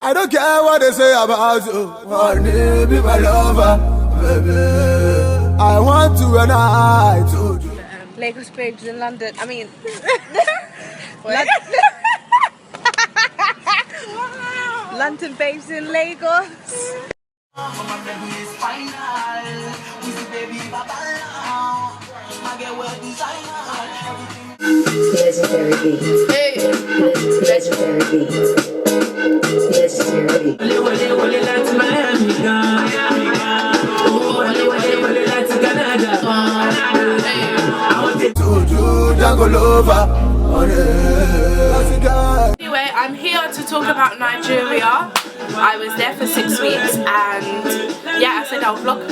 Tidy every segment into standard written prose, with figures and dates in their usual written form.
I don't care what they say about you. Honey, be my lover, baby. I want to and I told you. Lagos babes in London. I mean, London babes in Lagos. Legendary beats. Legendary beats. Legendary beats. Anyway, I'm here to talk about Nigeria. I was there for 6 weeks and yeah, I said I'll vlog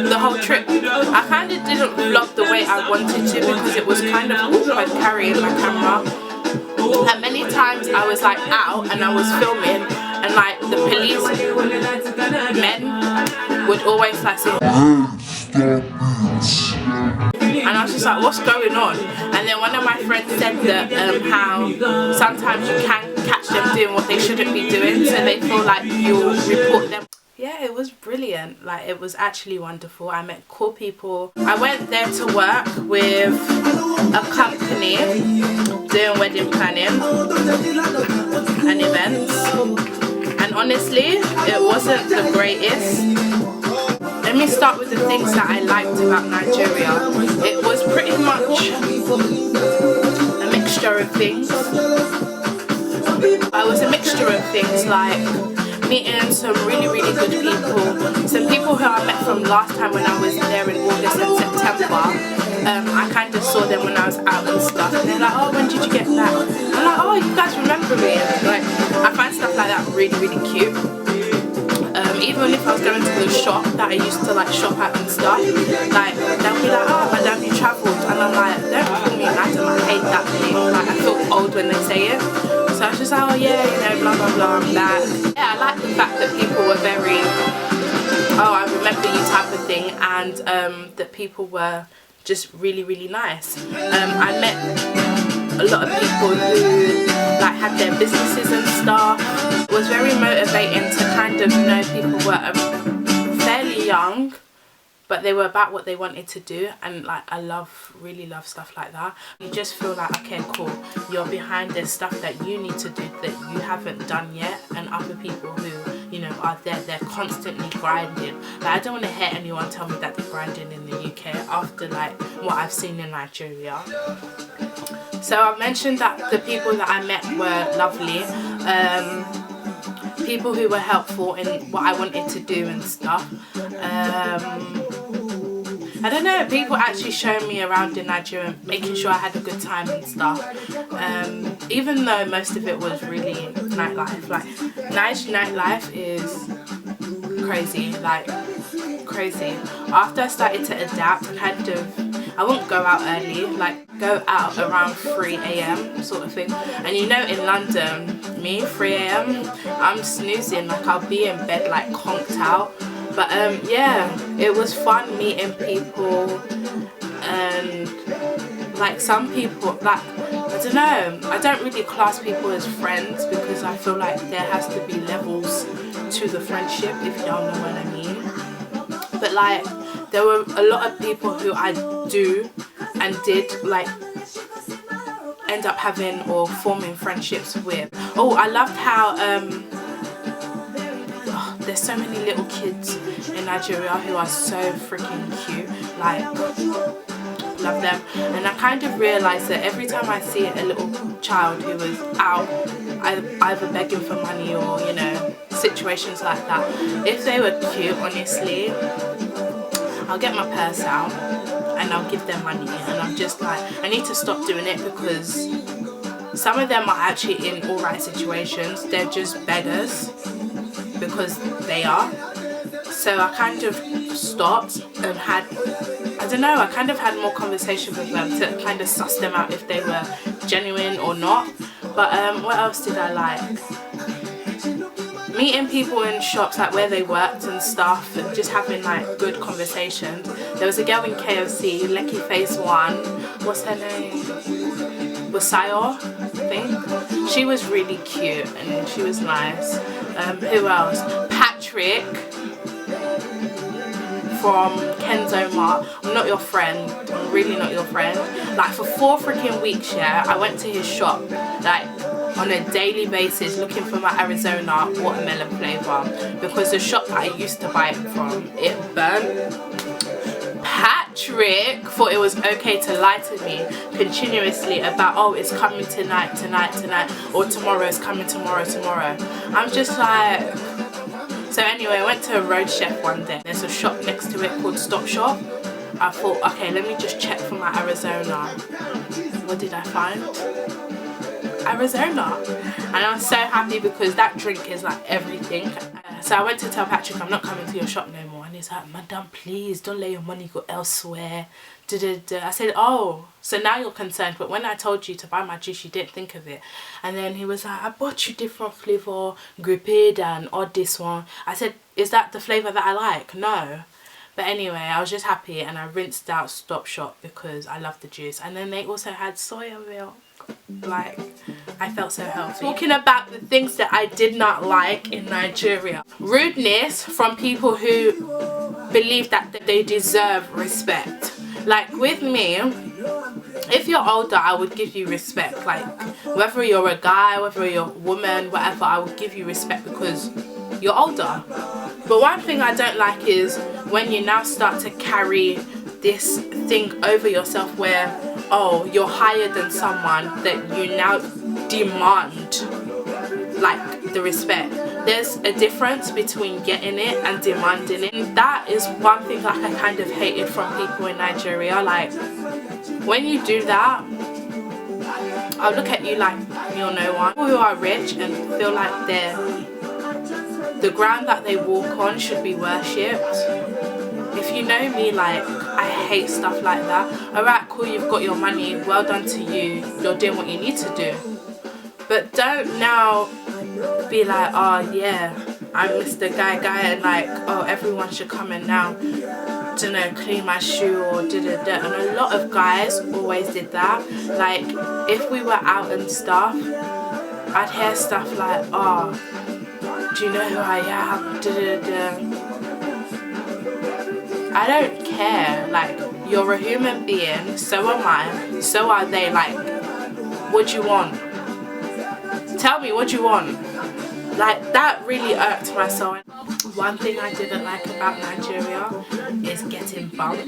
the whole trip. I kind of didn't vlog the way I wanted to because it was kind of awkward carrying my camera. And many times I was like out and I was filming and like the police men would always like say and I was just like, what's going on? And then one of my friends said that how sometimes you can catch them doing what they shouldn't be doing, so they feel like you'll report them. Yeah, it was brilliant. Like, it was actually wonderful. I met cool people. I went there to work with a company doing wedding planning and events, and honestly it wasn't the greatest. Let me start with the things that I liked about Nigeria. It was pretty much a mixture of things. It was a mixture of things like meeting some really good people. Some people who I met from last time when I was there in August and September. I kind of saw them when I was out and stuff, and they're like, oh, when did you get that? I'm like, oh, you guys remember me? Like, I find stuff like that really cute. Even if I was going to the shop that I used to like shop at and stuff, like they'll be like, oh madam, you travelled, and I'm like, don't call me madam, I hate that thing. Like, I feel old when they say it. So I was just like, oh yeah, you know, blah blah blah, I'm back. Yeah, I like the fact that people were very, oh, I remember you type of thing, and that people were just really nice. I met a lot of people who like had their businesses and stuff. It was very motivating to kind of know people were fairly young, but they were about what they wanted to do, and like I really love stuff like that. You just feel like, okay, cool, you're behind this stuff that you need to do that you haven't done yet, and other people who, you know, are there, they're constantly grinding. Like, I don't want to hear anyone tell me that they're grinding in the UK after like what I've seen in Nigeria. So I mentioned that the people that I met were lovely, people who were helpful in what I wanted to do and stuff. I don't know, people actually showing me around in Nigeria, making sure I had a good time and stuff. Even though most of it was really nightlife. Like, Niger nightlife is crazy, like crazy. After I started to adapt, I wouldn't go out early, like go out around 3 AM sort of thing. And you know, in London, me, 3 AM, I'm snoozing, like I'll be in bed like conked out. But yeah, it was fun meeting people, and like some people, like, I don't know, I don't really class people as friends because I feel like there has to be levels to the friendship, if you don't know what I mean. But like, there were a lot of people who I do and did like end up having or forming friendships with. Oh, I loved how there's so many little kids in Nigeria who are so freaking cute, like, love them. And I kind of realised that every time I see a little child who is out either begging for money or, you know, situations like that, if they were cute, honestly, I'll get my purse out and I'll give them money. And I'm just like, I need to stop doing it because some of them are actually in alright situations, they're just beggars because they are. So I kind of stopped and had, I don't know, I kind of had more conversation with them to kind of suss them out if they were genuine or not. But what else did I like? Meeting people in shops, like where they worked and stuff, and just having like good conversations. There was a girl in KFC, Lecky Face 1, what's her name? Wasayo, I think. She was really cute and she was nice. Who else? Patrick from Kenzo Mart. I'm not your friend. I'm really not your friend. Like for 4 freaking weeks, yeah, I went to his shop like on a daily basis looking for my Arizona watermelon flavour because the shop that I used to buy it from, it burnt. Patrick thought it was okay to lie to me continuously about, oh, it's coming tonight, or tomorrow, it's coming tomorrow. I'm just like... So anyway, I went to a Road Chef one day. There's a shop next to it called Stop Shop. I thought, okay, let me just check for my Arizona. What did I find? Arizona. And I'm so happy because that drink is like everything. So I went to tell Patrick I'm not coming to your shop no more, and he's like, Madam, please don't let your money go elsewhere. I said, oh, so now you're concerned, but when I told you to buy my juice you didn't think of it. And then he was like, I bought you different flavour, gripped and odd this one. I said, is that the flavour that I like? No. But anyway, I was just happy and I rinsed out Stop Shop because I love the juice. And then they also had soya milk. Like, I felt so healthy. Talking about the things that I did not like in Nigeria. Rudeness from people who believe that they deserve respect. Like with me, if you're older, I would give you respect. Like whether you're a guy, whether you're a woman, whatever, I would give you respect because you're older. But one thing I don't like is when you now start to carry this thing over yourself where, oh, you're higher than someone, that you now demand like the respect. There's a difference between getting it and demanding it. And that is one thing like I kind of hated from people in Nigeria. Like when you do that, I'll look at you like you're no one. People who are rich and feel like the ground that they walk on should be worshipped. If you know me, like, I hate stuff like that. Alright, cool, you've got your money, well done to you, you're doing what you need to do. But don't now be like, oh yeah, I'm Mr. Guy and like, oh, everyone should come and now, you know, clean my shoe or da-da-da. And a lot of guys always did that. Like, if we were out and stuff, I'd hear stuff like, oh, do you know who I am? Da-da-da. I don't care. Like, you're a human being, so am I, so are they. Like, what do you want? Tell me, what do you want? Like, that really irked my soul. One thing I didn't like about Nigeria is getting bumped.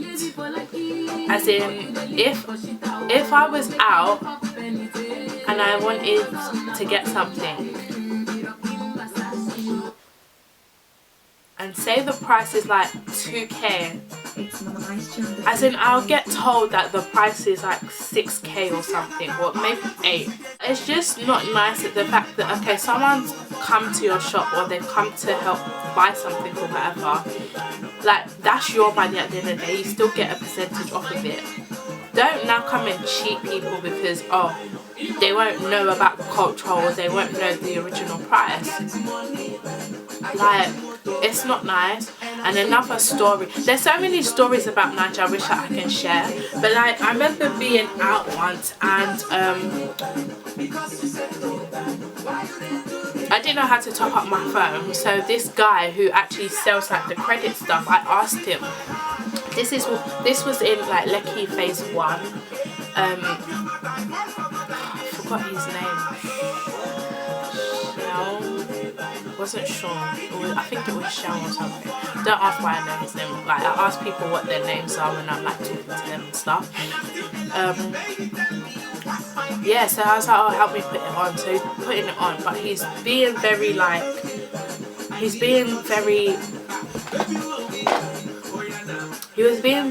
As in, if I was out and I wanted to get something, and say the price is like 2k, as in I'll get told that the price is like 6k or something, or maybe 8. It's just not nice at the fact that, okay, someone's come to your shop or they've come to help buy something or whatever, like that's your money at the end of the day, you still get a percentage off of it. Don't now come and cheat people because, oh, they won't know about the culture or they won't know the original price. Like, it's not nice. And another story, there's so many stories about Nigeria I wish that I can share, but like I remember being out once and I didn't know how to top up my phone, so this guy who actually sells like the credit stuff, I asked him, this was in like Lekki phase 1, I forgot his name, wasn't Sean, I think it was Sean or something. Don't ask why I know his name. Like, I ask people what their names are when I'm like talking to them and stuff. Yeah, so I was like, oh, help me put it on. So he's putting it on, but he's being very like, he was being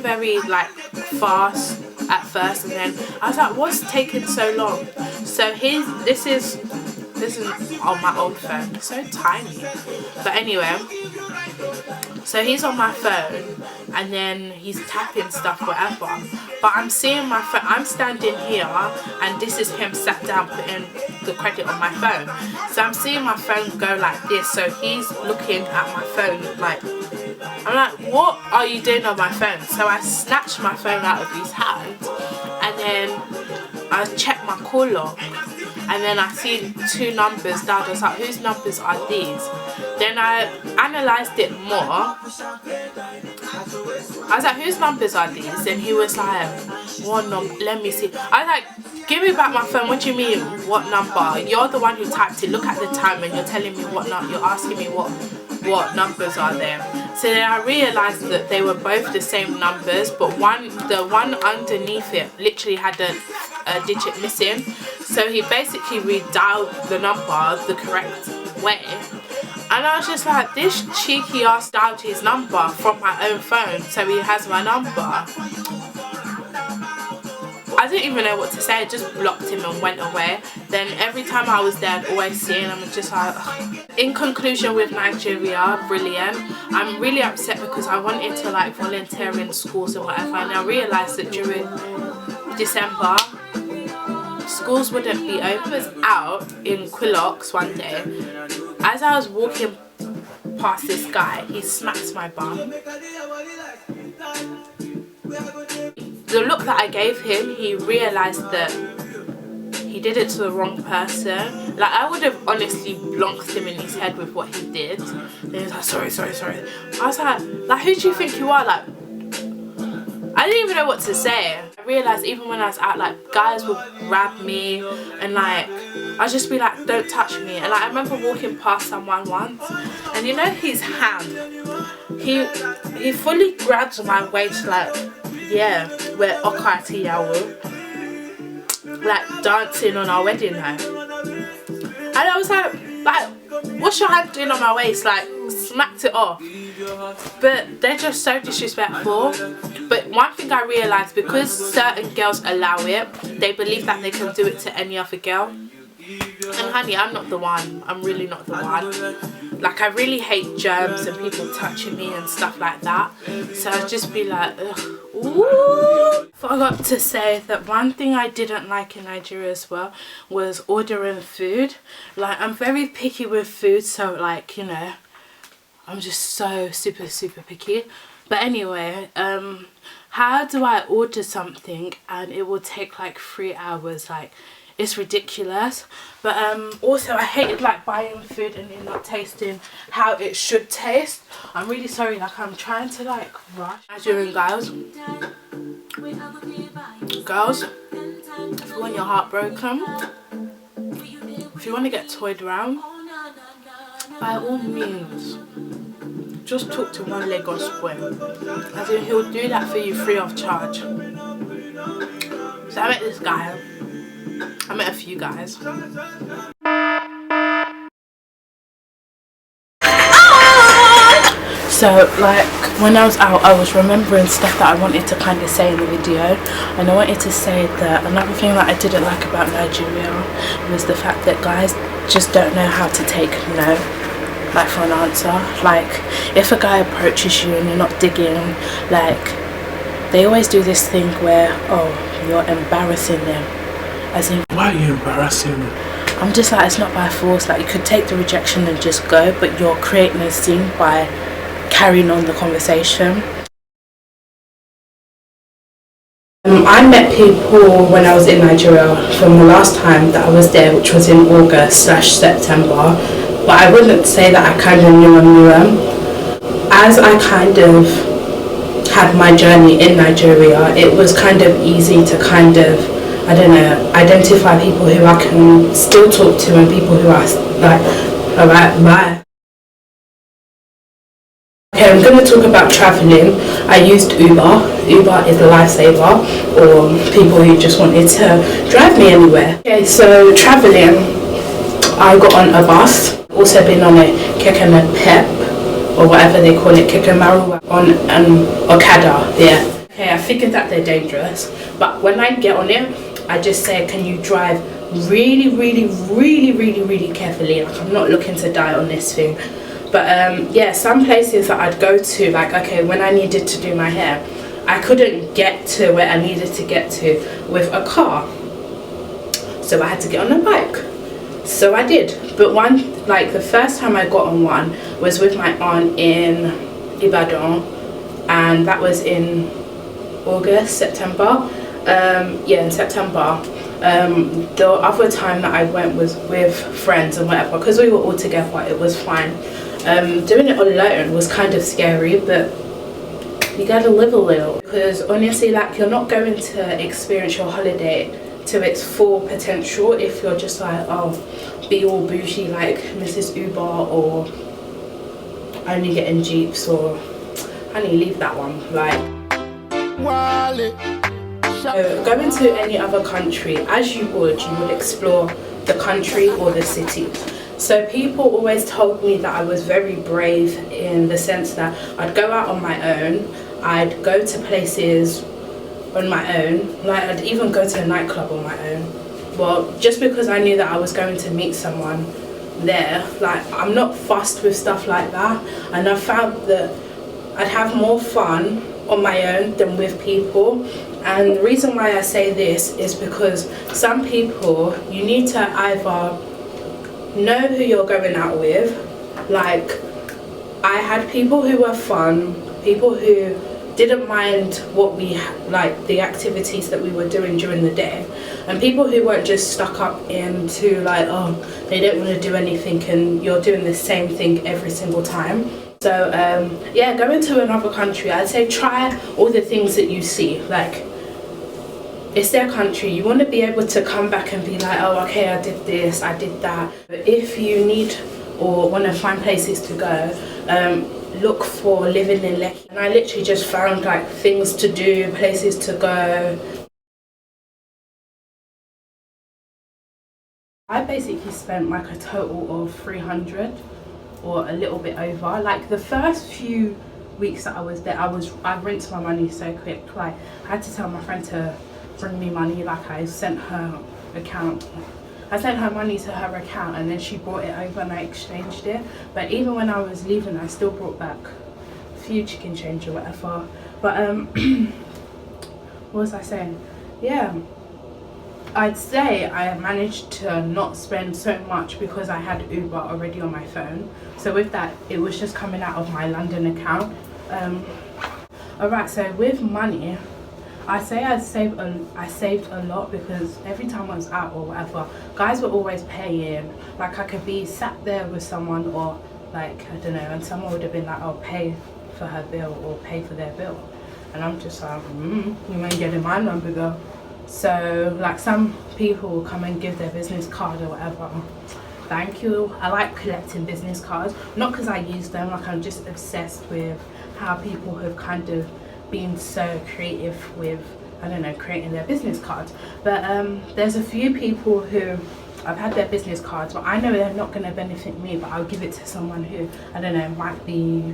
very like fast at first, and then I was like, what's taking so long? So this is on my old phone, it's so tiny. But anyway, so he's on my phone and then he's tapping stuff, whatever. But I'm seeing my phone, I'm standing here and this is him sat down putting the credit on my phone. So I'm seeing my phone go like this, so he's looking at my phone like, I'm like, what are you doing on my phone? So I snatched my phone out of his hand and then I checked my call log. and then I see 2 numbers down. I was like, whose numbers are these? Then I analysed it more. I was like, whose numbers are these? And he was like, what number? Let me see. I was like, give me back my phone. What do you mean, what number? You're the one who typed it. Look at the time and you're telling me what number. You're asking me what numbers are there. So then I realised that they were both the same numbers, but the one underneath it literally had a digit missing. So he basically redialed the number the correct way. And I was just like, this cheeky ass dialed his number from my own phone, so he has my number. I didn't even know what to say. I just blocked him and went away. Then every time I was there, I'd always see him. I'm just like, ugh. In conclusion with Nigeria, brilliant. I'm really upset because I wanted to like volunteer in schools and whatever, and I realised that during December schools wouldn't be open. I was out in Quillox one day. As I was walking past this guy, he smacked my bum. The look that I gave him, he realised that he did it to the wrong person. Like, I would have honestly blonked him in his head with what he did. Then he was like, sorry. I was like, who do you think you are? Like, I didn't even know what to say. I realised even when I was out, like, guys would grab me and like, I'd just be like, don't touch me. And like, I remember walking past someone once, and you know his hand, he fully grabbed my waist, like, yeah, we're okatiyawo, like dancing on our wedding night. And I was like, what's your hand doing on my waist? Like, smacked it off. But they're just so disrespectful. But one thing I realised, because certain girls allow it, they believe that they can do it to any other girl. And honey, I'm not the one. I'm really not the one. Like, I really hate germs and people touching me and stuff like that. So I'd just be like, ugh. Ooh. Forgot to say that one thing I didn't like in Nigeria as well was ordering food. Like, I'm very picky with food, so like, you know, I'm just so super picky. But anyway, how do I order something and it will take like 3 hours? Like, it's ridiculous. But also I hated like buying food and then not tasting how it should taste. I'm really sorry, like, I'm trying to like rush. Nigerian girls, if you want your heart broken, if you want to get toyed around, by all means, just talk to one Lagos boy. As in, he'll do that for you free of charge. So I met this guy. I met a few guys. So like, when I was out, I was remembering stuff that I wanted to kind of say in the video, and I wanted to say that another thing that I didn't like about Nigeria was the fact that guys just don't know how to take no, like, for an answer. Like, if a guy approaches you and you're not digging, like, they always do this thing where, oh, you're embarrassing them. As in, why are you embarrassing me? I'm just like, it's not by force. Like, you could take the rejection and just go, but you're creating a scene by carrying on the conversation. I met people when I was in Nigeria from the last time that I was there, which was in August/September, but I wouldn't say that I kind of knew them. As I kind of had my journey in Nigeria, it was kind of easy to kind of, I don't know, identify people who I can still talk to and people who are like, alright, bye. Okay, I'm going to talk about travelling. I used Uber. Uber is a lifesaver, or people who just wanted to drive me anywhere. Okay, so travelling, I got on a bus. Also been on a keke pep, or whatever they call it, keke maru, on an Okada, yeah. Okay, I figured that they're dangerous, but when I get on it, I just say, can you drive really carefully? Like, I'm not looking to die on this thing. But yeah, some places that I'd go to, like, okay, when I needed to do my hair, I couldn't get to where I needed to get to with a car, so I had to get on a bike. So I did. But the first time I got on one was with my aunt in Ibadan, and that was in August, September. Yeah, in September. The other time that I went was with friends and whatever, because we were all together, it was fine. Doing it alone was kind of scary, but you gotta live a little, because honestly, like, you're not going to experience your holiday to its full potential if you're just like, oh, be all bougie like Mrs. Uber, or only getting Jeeps, or honey, leave that one. Like, so going to any other country, as you would explore the country or the city. So people always told me that I was very brave, in the sense that I'd go out on my own, I'd go to places on my own, like I'd even go to a nightclub on my own. Well, just because I knew that I was going to meet someone there, like, I'm not fussed with stuff like that, and I found that I'd have more fun on my own than with people. And the reason why I say this is because some people, you need to either know who you're going out with. Like, I had people who were fun, people who didn't mind what we like, the activities that we were doing during the day, and people who weren't just stuck up into like, oh, they don't want to do anything and you're doing the same thing every single time. So yeah, going to another country, I'd say try all the things that you see. Like, it's their country, you want to be able to come back and be like, oh, okay, I did this, I did that. But if you need or want to find places to go, look for living in Lekki. And I literally just found like things to do, places to go. I basically spent like a total of 300 or a little bit over. Like, the first few weeks that I was there, I rinsed my money so quick. Like, I had to tell my friend to bring me money. Like, I sent her money to her account, and then she brought it over and I exchanged it. But even when I was leaving, I still brought back a few chicken change or whatever. But what was I saying? Yeah, I'd say I managed to not spend so much because I had Uber already on my phone. So with that, it was just coming out of my London account. Alright, so with money, I say I saved a lot, because every time I was out or whatever, guys were always paying. Like, I could be sat there with someone, or like, I don't know, and someone would have been like, oh, pay for her bill or pay for their bill. And I'm just like, you ain't getting my number though. So like, some people will come and give their business card or whatever. Thank you. I like collecting business cards, not because I use them, like, I'm just obsessed with how people have kind of been so creative with, I don't know, creating their business cards. But there's a few people who I've had their business cards, but I know they're not going to benefit me, but I'll give it to someone who, I don't know, might be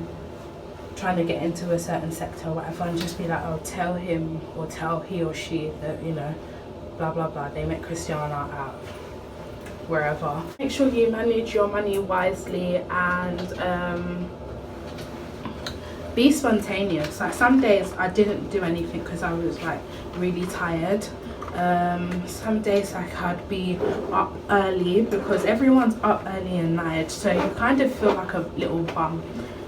trying to get into a certain sector or whatever, and just be like, oh, tell him or tell he or she that, you know, blah blah blah, they met Christiana out wherever. Make sure you manage your money wisely, and be spontaneous. Like, some days I didn't do anything because I was like really tired. Some days like I'd be up early because everyone's up early and night, so you kind of feel like a little bum,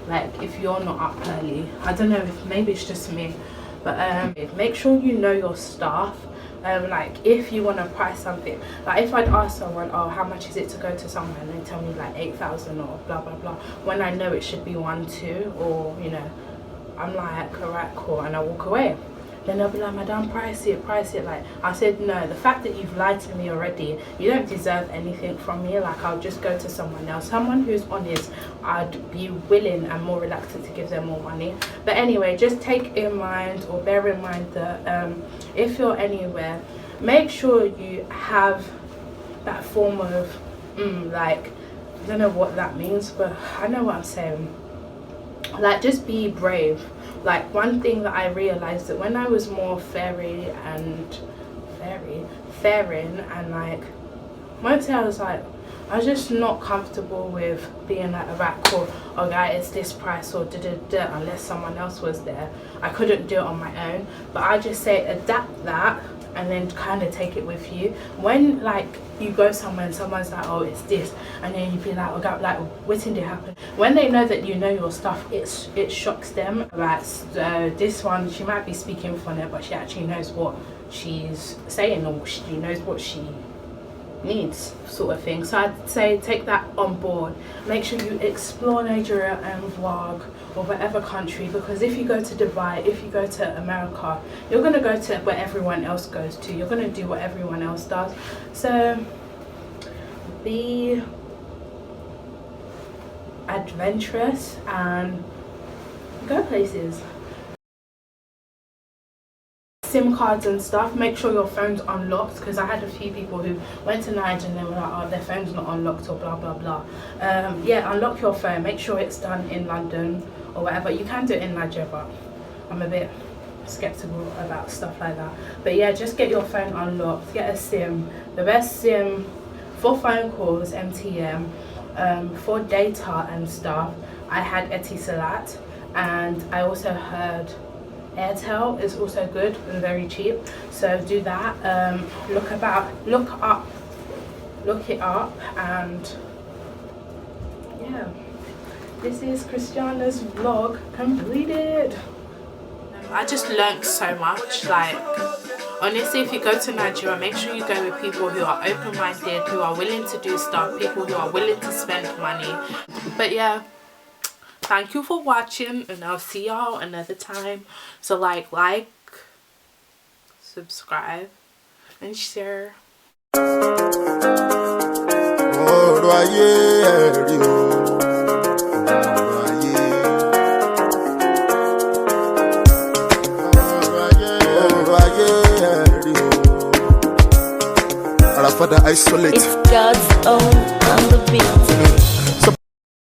like, if you're not up early. I don't know, if maybe it's just me, but make sure you know your stuff. Like, if you want to price something, like if I'd ask someone, oh, how much is it to go to somewhere, and they tell me like 8,000 or blah blah blah, when I know it should be 1-2, or, you know, I'm like, alright, cool, and I walk away. Then they'll be like, madam, price it. Like, I said, no, the fact that you've lied to me already, you don't deserve anything from me. Like, I'll just go to someone else, someone who's honest. I'd be willing and more reluctant to give them more money. But anyway, just take in mind, or bear in mind, that if you're anywhere, make sure you have that form of like, I don't know what that means, but I know what I'm saying. Like, just be brave. Like, one thing that I realized, that when I was more faring and like, mostly I was like, I was just not comfortable with being like, alright, cool, oh guy, it's this price or da-da-da, unless someone else was there. I couldn't do it on my own, but I just say adapt that and then kind of take it with you. When like you go somewhere and someone's like, oh, it's this, and then you be like, oh god, like what did it happen? When they know that you know your stuff, it shocks them. Right, so this one, she might be speaking funny, but she actually knows what she's saying, or she knows what she needs, sort of thing. So I'd say take that on board. Make sure you explore Nigeria and vlog, or whatever country, because if you go to Dubai, if you go to America, you're going to go to where everyone else goes to. You're going to do what everyone else does. So be adventurous and go places. SIM cards and stuff, make sure your phone's unlocked, because I had a few people who went to Nigeria and they were like, oh, their phone's not unlocked or blah blah blah. Yeah, unlock your phone, make sure it's done in London or whatever. You can do it in Nigeria, but I'm a bit skeptical about stuff like that. But yeah, just get your phone unlocked, get a SIM. The best SIM for phone calls, MTM, for data and stuff, I had Etisalat, and I also heard Airtel is also good and very cheap, so do that. Look it up, and yeah, this is Christiana's vlog completed. I just learned so much. Like, honestly, if you go to Nigeria, make sure you go with people who are open-minded, who are willing to do stuff, people who are willing to spend money. But yeah, thank you for watching, and I'll see y'all another time. So like, subscribe, and share. Father, isolate. It's God's own on the beat.